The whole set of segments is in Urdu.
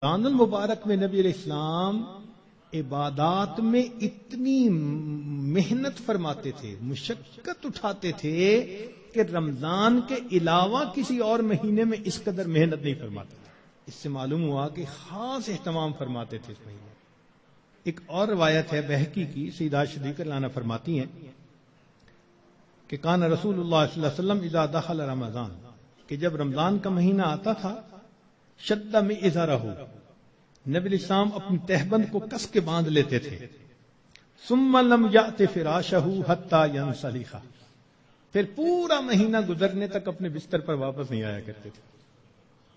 رمضان المبارک میں نبی علیہ السلام عبادات میں اتنی محنت فرماتے تھے، مشقت اٹھاتے تھے کہ رمضان کے علاوہ کسی اور مہینے میں اس قدر محنت نہیں فرماتے تھے۔ اس سے معلوم ہوا کہ خاص اہتمام فرماتے تھے اس مہینے۔ ایک اور روایت ہے بہقی کی، سیدہ صدیقہ رضی اللہ عنہا فرماتی ہیں کہ کان رسول اللہ صلی اللہ علیہ وسلم اذا دخل رمضان، کہ جب رمضان کا مہینہ آتا تھا، شد مئزرہ، نبی علیہ السلام اپنی تہبند کو کس کے باندھ لیتے تھے، ثم لم یأت فراشہ حتی ینسلخ، پھر پورا مہینہ گزرنے تک اپنے بستر پر واپس نہیں آیا کرتے تھے۔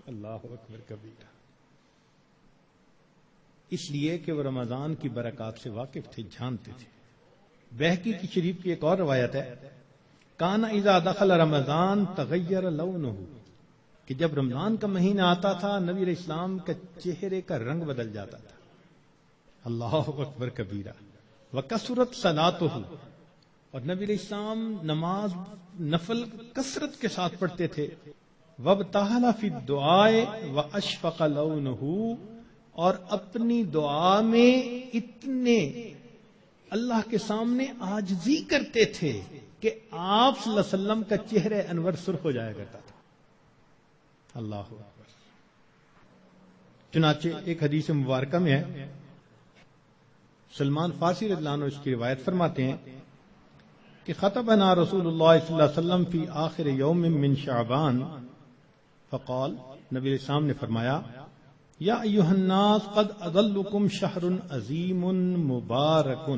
اللہ اکبر کبیرہ، اس لیے کہ وہ رمضان کی برکات سے واقف تھے، جانتے تھے۔ بہقی کی شریف کی ایک اور روایت ہے، کان اذا دخل رمضان تغیر لونہ، کہ جب رمضان کا مہینہ آتا تھا نبی علیہ السلام کے چہرے کا رنگ بدل جاتا تھا۔ اللہ اکبر کبیرہ، وکثرت صلاتہ، اور نبی علیہ السلام نماز نفل کثرت کے ساتھ پڑھتے تھے۔ وابتہل فی الدعاء واشفق لونہ، اور اپنی دعا میں اتنے اللہ کے سامنے عاجزی کرتے تھے کہ آپ صلی اللہ علیہ وسلم کا چہرہ انور سرخ ہو جایا کرتا تھا۔ اللہ اکبر۔ چنانچہ ایک حدیث مبارکہ میں ہے، سلمان فارسی رضی اللہ عنہ اس کی روایت فرماتے ہیں کہ خطبنا رسول اللہ صلی اللہ علیہ وسلم فی آخر یوم من شعبان فقال، نبی علیہ السلام نے فرمایا، یا ایھا الناس قد اظلکم شہر عظیم مبارک،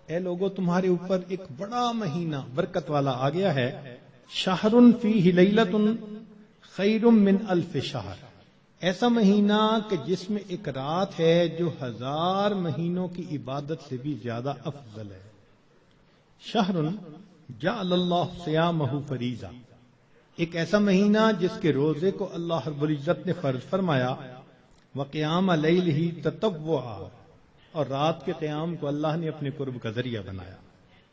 اے لوگو تمہارے اوپر ایک بڑا مہینہ برکت والا آ گیا ہے، شہر فیہ لیلۃ خیر من الف شہر، ایسا مہینہ کہ جس میں ایک رات ہے جو 1000 مہینوں کی عبادت سے بھی زیادہ افضل ہے۔ شہر جعل اللہ صیامہ فریضہ، ایک ایسا مہینہ جس کے روزے کو اللہ رب العزت نے فرض فرمایا، وقیام لیلہ تطوعا، اور رات کے قیام کو اللہ نے اپنے قرب کا ذریعہ بنایا۔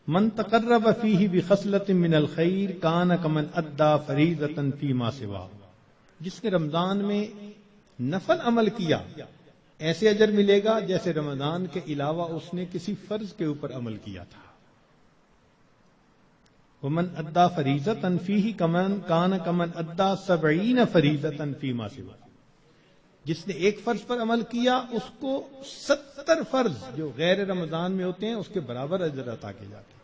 من تقرب فیہ بخصلۃ من الخیر کان کمن ادى فریضۃ فیما سوا، جس نے رمضان میں نفل عمل کیا ایسے اجر ملے گا جیسے رمضان کے علاوہ اس نے کسی فرض کے اوپر عمل کیا تھا۔ ومن ادى فریضۃ فیہ کان کمن ادى 70 فریضۃ فیما سوا، جس نے ایک فرض پر عمل کیا اس کو 70 فرض جو غیر رمضان میں ہوتے ہیں اس کے برابر اجر عطا کیے جاتے ہیں۔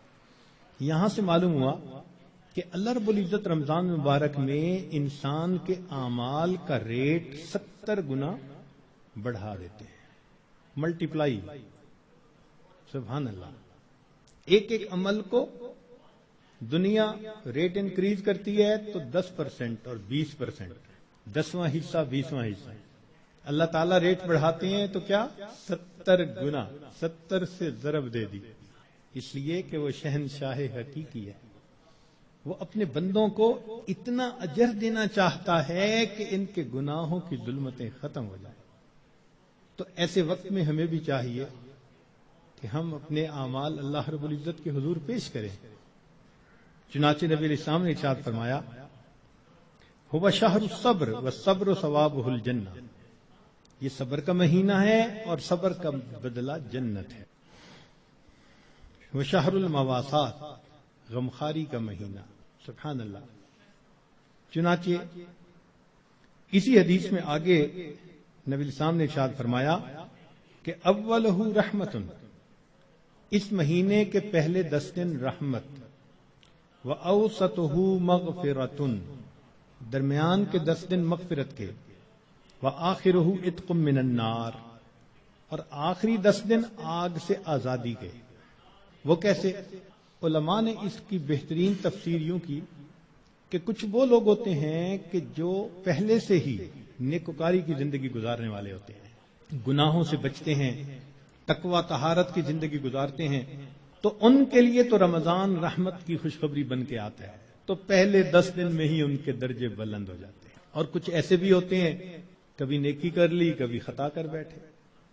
یہاں سے معلوم ہوا کہ اللہ رب العزت رمضان مبارک میں انسان کے اعمال کا ریٹ 70 گنا بڑھا دیتے ہیں، ملٹیپلائی، سبحان اللہ۔ ایک ایک عمل کو دنیا ریٹ انکریز کرتی ہے تو 10% اور 20%، 10واں حصہ 20واں حصہ، اللہ تعالیٰ ریٹ بڑھاتے ہیں تو کیا 70 گنا، 70 سے ضرب دے دی، اس لیے کہ وہ شہنشاہ حقیقی ہے، وہ اپنے بندوں کو اتنا اجر دینا چاہتا ہے کہ ان کے گناہوں کی ظلمتیں ختم ہو جائیں۔ تو ایسے وقت میں ہمیں بھی چاہیے کہ ہم اپنے اعمال اللہ رب العزت کے حضور پیش کریں۔ چنانچہ نبی علیہ السلام نے ارشاد فرمایا، هو شہر الصبر والصبر ثوابہ الجنہ، یہ صبر کا مہینہ ہے اور صبر کا بدلہ جنت ہے۔ وہ شہر المواسات، غمخاری کا مہینہ، سبحان اللہ۔ چنانچہ اسی حدیث میں آگے نبی السلام نے ارشاد فرمایا کہ اولہ رحمت، اس مہینے کے پہلے 10 دن رحمت، وَأَوْسَطُهُ مَغْفِرَةٌ، درمیان کے 10 دن مغفرت کے، وَآخِرُهُ عِتْقٌ مِّنَ النَّارِ، اور آخری 10 دن آگ سے آزادی کے۔ وہ کیسے؟ علماء نے اس کی بہترین تفسیر یوں کی کہ کچھ وہ لوگ ہوتے ہیں کہ جو پہلے سے ہی نیکوکاری کی زندگی گزارنے والے ہوتے ہیں، گناہوں سے بچتے ہیں، تقوی طہارت کی زندگی گزارتے ہیں، تو ان کے لیے تو رمضان رحمت کی خوشخبری بن کے آتا ہے، تو پہلے 10 دن میں ہی ان کے درجے بلند ہو جاتے ہیں۔ اور کچھ ایسے بھی ہوتے ہیں، کبھی نیکی کر لی کبھی خطا کر بیٹھے،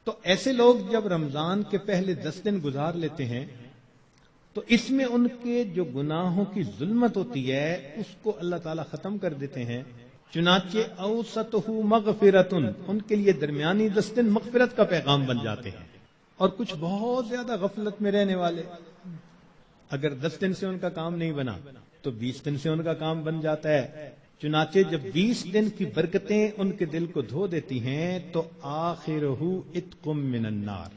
تو ایسے لوگ جب رمضان کے پہلے 10 دن گزار لیتے ہیں تو اس میں ان کے جو گناہوں کی ظلمت ہوتی ہے اس کو اللہ تعالیٰ ختم کر دیتے ہیں، چنانچہ اوسطہ مغفرتن، ان کے لیے درمیانی 10 دن مغفرت کا پیغام بن جاتے ہیں. اور کچھ بہت زیادہ غفلت میں رہنے والے، اگر 10 دن سے ان کا کام نہیں بنا تو 20 دن سے ان کا کام بن جاتا ہے. چنانچہ جب 20 دن کی برکتیں ان کے دل کو دھو دیتی ہیں تو آخرہ اتق من النار،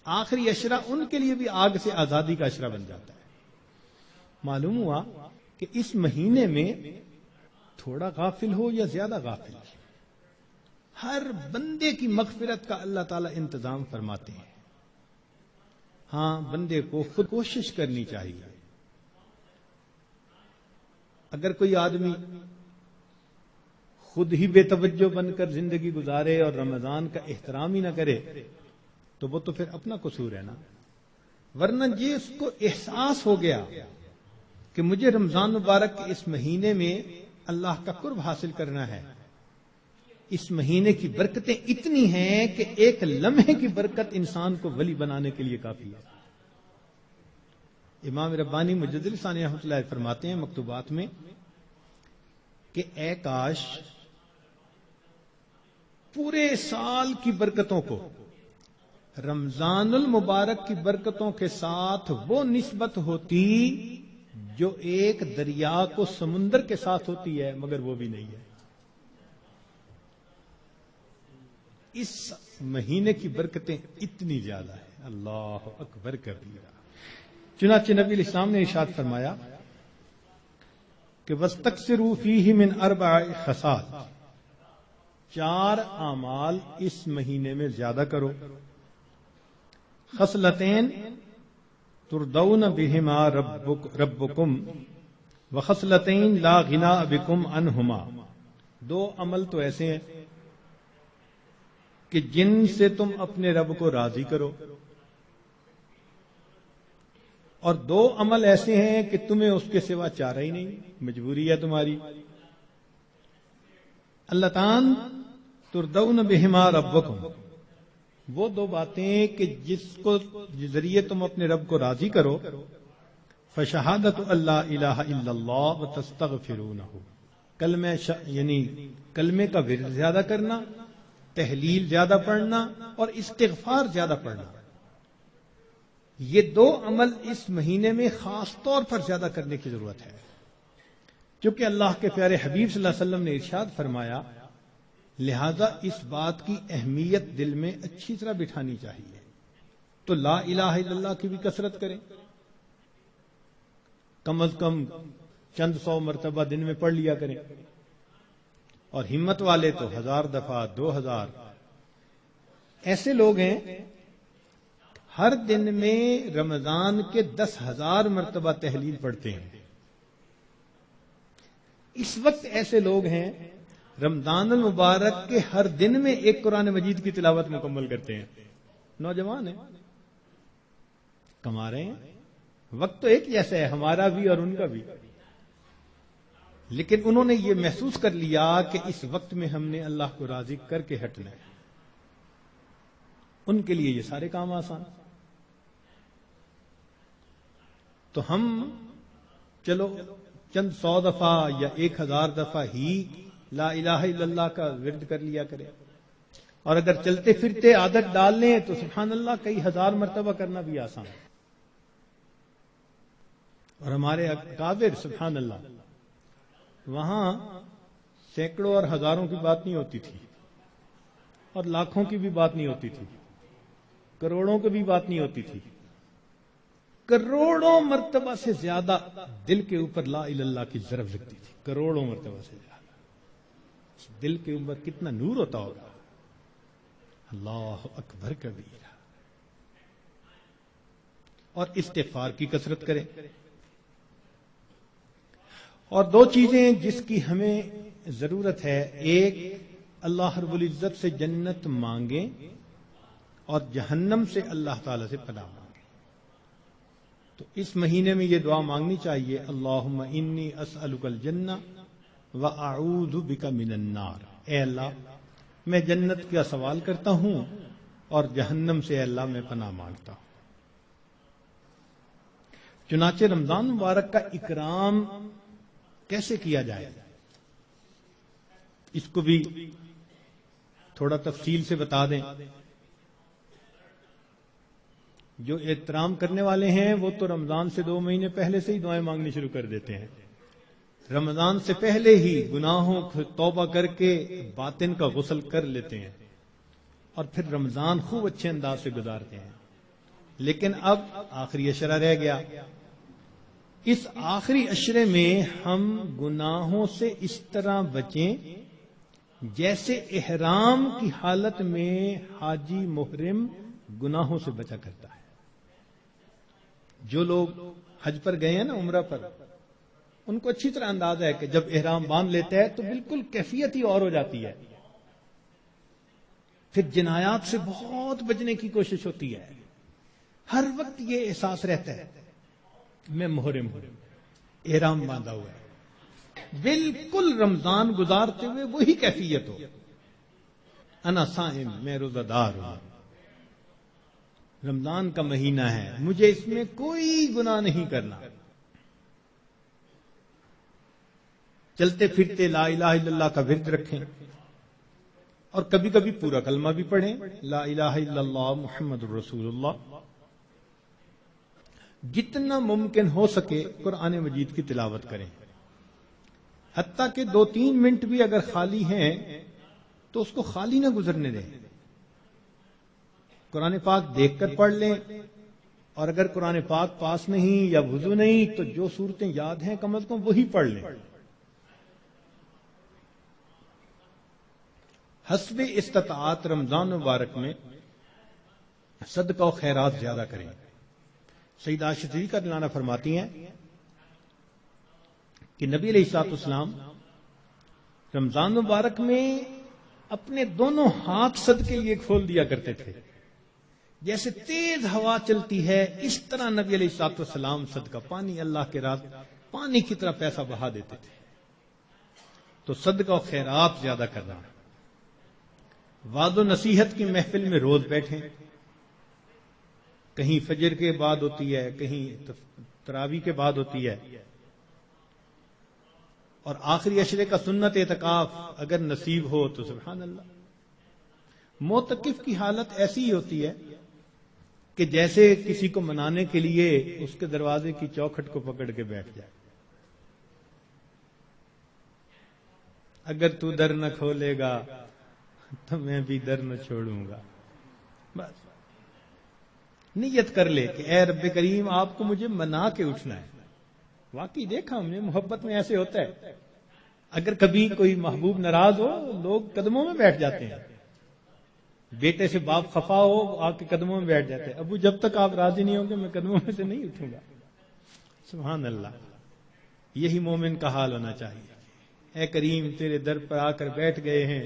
آخری اشرہ ان کے لیے بھی آگ سے آزادی کا اشرہ بن جاتا ہے. معلوم ہوا کہ اس مہینے میں تھوڑا غافل ہو یا زیادہ غافل، ہر بندے کی مغفرت کا اللہ تعالیٰ انتظام فرماتے ہیں. ہاں، بندے کو خود کوشش کرنی چاہیے. اگر کوئی آدمی خود ہی بے توجہ بن کر زندگی گزارے اور رمضان کا احترام ہی نہ کرے تو وہ تو پھر اپنا قصور ہے نا. ورنہ یہ اس کو احساس ہو گیا کہ مجھے رمضان مبارک کے اس مہینے میں اللہ کا قرب حاصل کرنا ہے، اس مہینے کی برکتیں اتنی ہیں کہ ایک لمحے کی برکت انسان کو ولی بنانے کے لیے کافی ہے. امام ربانی مجدد ثانی رحمۃ اللہ فرماتے ہیں مکتوبات میں کہ اے کاش پورے سال کی برکتوں کو رمضان المبارک کی برکتوں کے ساتھ وہ نسبت ہوتی جو ایک دریا کو سمندر کے ساتھ ہوتی ہے، مگر وہ بھی نہیں ہے. اس مہینے کی برکتیں اتنی زیادہ ہیں، اللہ اکبر کبیرہ. چنانچہ نبی علیہ السلام نے ارشاد فرمایا کہ وَاسْتَكْثِرُوا فِيهِ مِنْ 4 خصال، 4 اعمال اس مہینے میں زیادہ کرو. خصلتین تردون بہما ربکم وخصلتین لا غناء بکم عنہما، 2 عمل تو ایسے ہیں کہ جن سے تم اپنے رب کو راضی کرو، اور 2 عمل ایسے ہیں کہ تمہیں اس کے سوا چارہ ہی نہیں، مجبوری ہے تمہاری. اللتان تردون بہما ربکم، وہ 2 باتیں کہ جس کو ذریعے تم اپنے رب کو راضی کرو. فشہادت اللہ الہ الا اللہ وتستغفرونہ، یعنی کلمے کا ورد زیادہ کرنا، تحلیل زیادہ پڑھنا اور استغفار زیادہ پڑھنا. یہ 2 عمل اس مہینے میں خاص طور پر زیادہ کرنے کی ضرورت ہے، کیونکہ اللہ کے پیارے حبیب صلی اللہ علیہ وسلم نے ارشاد فرمایا، لہذا اس بات کی اہمیت دل میں اچھی طرح بٹھانی چاہیے. تو لا الہ الا اللہ کی بھی کثرت کریں، کم از کم چند 100 مرتبہ دن میں پڑھ لیا کریں، اور ہمت والے تو 1000 دفعہ 2000. ایسے لوگ ہیں ہر دن میں رمضان کے 10,000 مرتبہ تحلیل پڑھتے ہیں. اس وقت ایسے لوگ ہیں رمضان المبارک کے ہر دن میں ایک قرآن مجید کی تلاوت مکمل کرتے ہیں. نوجوان ہیں، کما رہے ہیں. وقت تو ایک جیسا ہے، ہمارا بھی اور ان کا بھی، لیکن انہوں نے یہ محسوس کر لیا کہ اس وقت میں ہم نے اللہ کو راضی کر کے ہٹنا ہے. ان کے لیے یہ سارے کام آسان. تو ہم چلو چند 100 دفعہ یا 1000 دفعہ ہی لا الہ الا اللہ کا ورد کر لیا کریں، اور اگر چلتے پھرتے عادت ڈال لیں تو سبحان اللہ کئی 1000 مرتبہ کرنا بھی آسان. اور ہمارے اکابر سبحان اللہ، وہاں سینکڑوں اور ہزاروں کی بات نہیں ہوتی تھی، اور لاکھوں کی بھی بات نہیں ہوتی تھی، کروڑوں کی بھی بات نہیں ہوتی تھی. کروڑوں مرتبہ سے زیادہ دل کے اوپر لا الہ الا اللہ کی ضرب لگتی تھی، کروڑوں مرتبہ سے زیادہ. دل کے اوپر کتنا نور ہوتا ہوگا. اللہ اکبر کبیرہ. اور استغفار کی کثرت کریں. اور 2 چیزیں جس کی ہمیں ضرورت ہے، ایک اللہ رب العزت سے جنت مانگیں اور جہنم سے اللہ تعالی سے پناہ مانگیں. تو اس مہینے میں یہ دعا مانگنی چاہیے، اللہم انی اسألک الجنہ وَأَعُوذُ بِكَ مِنَ النَّارِ. اے اللہ میں جنت کا سوال کرتا ہوں اور جہنم سے اے اللہ میں پناہ مانگتا ہوں. چنانچہ رمضان مبارک کا اکرام کیسے کیا جائے؟ اس کو بھی تھوڑا تفصیل سے بتا دیں. جو احترام کرنے والے ہیں وہ تو رمضان سے 2 مہینے پہلے سے ہی دعائیں مانگنی شروع کر دیتے ہیں. رمضان سے پہلے ہی گناہوں کو توبہ کر کے باطن کا غسل کر لیتے ہیں اور پھر رمضان خوب اچھے انداز سے گزارتے ہیں. لیکن اب آخری عشرہ رہ گیا. اس آخری عشرے میں ہم گناہوں سے اس طرح بچیں جیسے احرام کی حالت میں حاجی محرم گناہوں سے بچا کرتا ہے. جو لوگ حج پر گئے ہیں نا، عمرہ پر، ان کو اچھی طرح اندازہ ہے کہ جب احرام باندھ لیتا ہے تو بالکل کیفیت ہی اور ہو جاتی ہے. پھر جنایات سے بہت بچنے کی کوشش ہوتی ہے. ہر وقت یہ احساس رہتا ہے میں محرم ہوں، احرام باندھا ہوا ہے. بالکل رمضان گزارتے ہوئے وہی کیفیت ہو، انا صائم، میں روزہ دار ہوں، رمضان کا مہینہ ہے، مجھے اس میں کوئی گناہ نہیں کرنا. چلتے پھرتے لا الہ الا اللہ کا ورد رکھیں اور کبھی کبھی پورا کلمہ بھی پڑھیں، لا الہ الا اللہ محمد الرسول اللہ. جتنا ممکن ہو سکے قرآن مجید کی تلاوت کریں. حتیٰ کہ 2-3 منٹ بھی اگر خالی ہیں تو اس کو خالی نہ گزرنے دیں. قرآن پاک دیکھ کر پڑھ لیں، اور اگر قرآن پاک پاس نہیں یا وضو نہیں تو جو صورتیں یاد ہیں کم از کم وہی پڑھ لیں. حسب استطاعت رمضان مبارک میں صدقہ و خیرات زیادہ کریں. سیدہ عائشہ صدیقہ رضی اللہ عنہا فرماتی ہیں کہ نبی علیہ الصلوۃ والسلام رمضان مبارک میں اپنے دونوں ہاتھ صدقے لیے کھول دیا کرتے تھے. جیسے تیز ہوا چلتی ہے اس طرح نبی علیہ الصلوۃ والسلام صدقہ، پانی اللہ کے راہ پانی کی طرح پیسہ بہا دیتے تھے. تو صدقہ و خیرات زیادہ کرنا. وعظ و نصیحت کی محفل میں روز بیٹھیں. کہیں فجر کے بعد ہوتی ہے، کہیں تراویح کے بعد ہوتی ہے، اور آخری عشرے کا سنت اعتکاف اگر نصیب ہو تو سبحان اللہ. معتکف کی حالت ایسی ہی ہوتی ہے کہ جیسے کسی کو منانے کے لیے اس کے دروازے کی چوکھٹ کو پکڑ کے بیٹھ جائے. اگر تو در نہ کھولے گا تو میں بھی در نہ چھوڑوں گا. بس نیت کر لے کہ اے رب کریم آپ کو مجھے منا کے اٹھنا ہے. واقعی دیکھا ہم نے محبت میں ایسے ہوتا ہے. اگر کبھی کوئی محبوب ناراض ہو لوگ قدموں میں بیٹھ جاتے ہیں. بیٹے سے باپ خفا ہو آ کے قدموں میں بیٹھ جاتے ہیں. ابو جب تک آپ راضی نہیں ہوں گے میں قدموں میں سے نہیں اٹھوں گا. سبحان اللہ. یہی مومن کا حال ہونا چاہیے. اے کریم تیرے در پر آ کر بیٹھ گئے ہیں،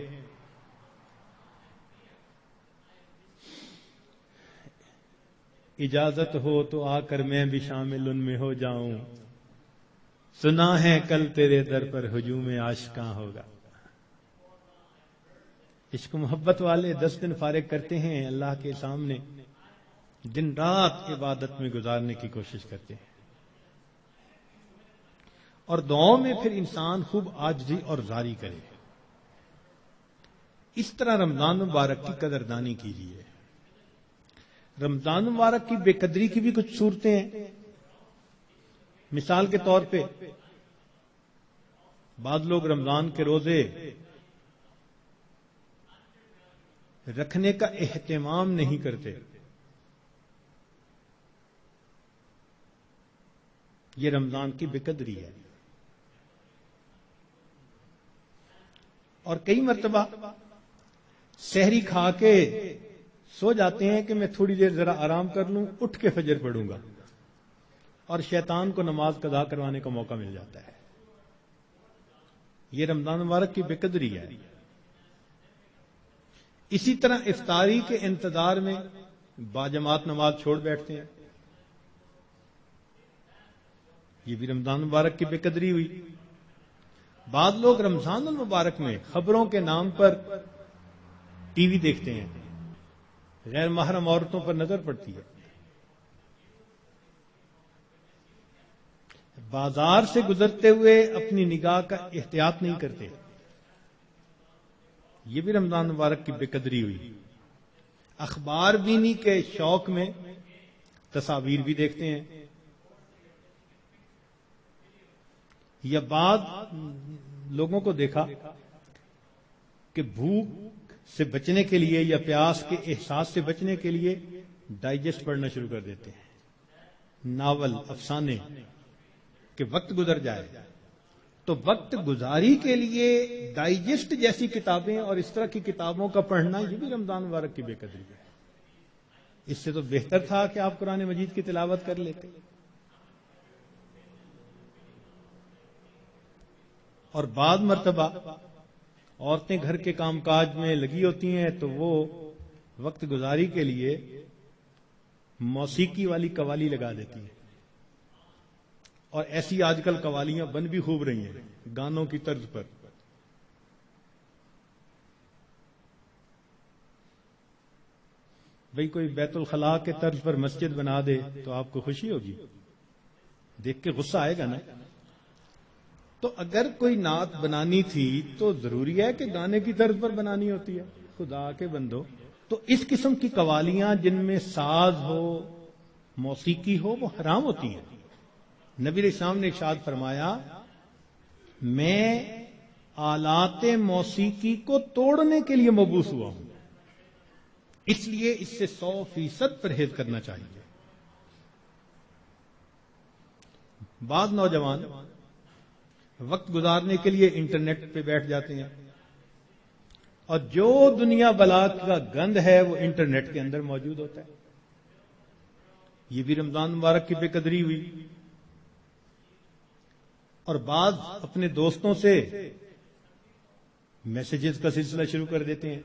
اجازت ہو تو آ کر میں بھی شامل ان میں ہو جاؤں. سنا ہے کل تیرے در پر ہجوم عاشقاں ہوگا. عشق محبت والے 10 دن فارغ کرتے ہیں اللہ کے سامنے، دن رات عبادت میں گزارنے کی کوشش کرتے ہیں. اور دعاؤں میں پھر انسان خوب عاجزی اور زاری کرے. اس طرح رمضان مبارک کی قدردانی کیجیے. رمضان مبارک کی بے قدری کی بھی کچھ صورتیں ہیں. مثال کے طور پہ بعض لوگ رمضان کے روزے رکھنے کا اہتمام نہیں کرتے. یہ رمضان کی بے قدری ہے. اور کئی مرتبہ سحری کھا کے سو جاتے ہیں کہ میں تھوڑی دیر ذرا آرام کر لوں، اٹھ کے فجر پڑھوں گا، اور شیطان کو نماز قضا کروانے کا موقع مل جاتا ہے. یہ رمضان مبارک کی بے قدری ہے. اسی طرح افطاری کے انتظار میں باجماعت نماز چھوڑ بیٹھتے ہیں. یہ بھی رمضان مبارک کی بے قدری ہوئی. بعض لوگ رمضان المبارک میں خبروں کے نام پر ٹی وی دیکھتے ہیں. غیر محرم عورتوں پر نظر پڑتی ہے. بازار سے گزرتے ہوئے اپنی نگاہ کا احتیاط نہیں کرتے. یہ بھی رمضان مبارک کی بے قدری ہوئی. اخبار بینی کے شوق میں تصاویر بھی دیکھتے ہیں، یا بعض لوگوں کو دیکھا کہ بھوک سے بچنے کے لیے یا پیاس کے احساس سے بچنے کے لیے ڈائجسٹ پڑھنا شروع کر دیتے ہیں، ناول، افسانے، کہ وقت گزر جائے. تو وقت گزاری کے لیے ڈائجسٹ جیسی کتابیں اور اس طرح کی کتابوں کا پڑھنا یہ بھی رمضان مبارک کی بے قدری ہے. اس سے تو بہتر تھا کہ آپ قرآن مجید کی تلاوت کر لیتے. اور بعض مرتبہ عورتیں گھر کے کام کاج میں لگی ہوتی ہیں تو وہ وقت گزاری کے لیے موسیقی والی قوالی لگا دیتی ہیں، اور ایسی آج کل قوالیاں بن بھی خوب رہی ہیں گانوں کی طرز پر. بھئی کوئی بیت الخلاء کے طرز پر مسجد بنا دے تو آپ کو خوشی ہوگی، دیکھ کے غصہ آئے گا نا. تو اگر کوئی نعت بنانی تھی تو ضروری ہے کہ گانے کی طرز پر بنانی ہوتی ہے؟ خدا کے بندو، تو اس قسم کی قوالیاں جن میں ساز ہو، موسیقی ہو، وہ حرام ہوتی ہیں. نبی علیہ السلام نے ارشاد فرمایا، میں آلات موسیقی کو توڑنے کے لیے مبعوث ہوا ہوں، اس لیے اس سے 100% پرہیز کرنا چاہیے. بعض نوجوان وقت گزارنے کے لیے انٹرنیٹ پہ بیٹھ جاتے ہیں، اور جو دنیا بلا کا گند ہے وہ انٹرنیٹ کے اندر موجود ہوتا ہے. یہ بھی رمضان مبارک کی بے قدری ہوئی. اور بعض اپنے دوستوں سے میسیجز کا سلسلہ شروع کر دیتے ہیں